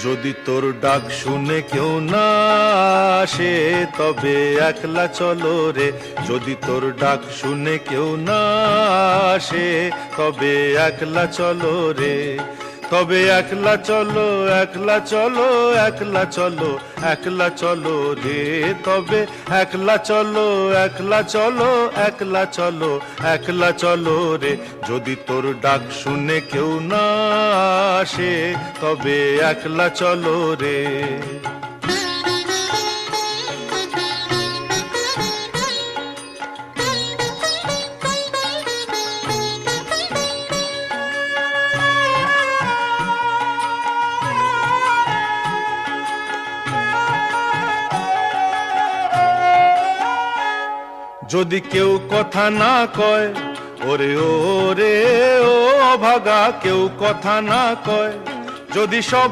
যদি তোর ডাক শুনে কেউ না আসে তবে একলা চলো রে। যদি তোর ডাক শুনে কেউ না আসে তবে একলা চলো রে। তবে একলা চলো, একলা চলো, একলা চলো, একলা চলো রে। তবে একলা চলো, একলা চলো, একলা চলো, একলা চলো রে। যদি তোর ডাক শুনে কেউ না আসে তবে একলা চলো রে। যদি কেউ কথা না কয়, ওরে ওরে ও ভাগা, কেউ কথা না কয়, যদি সব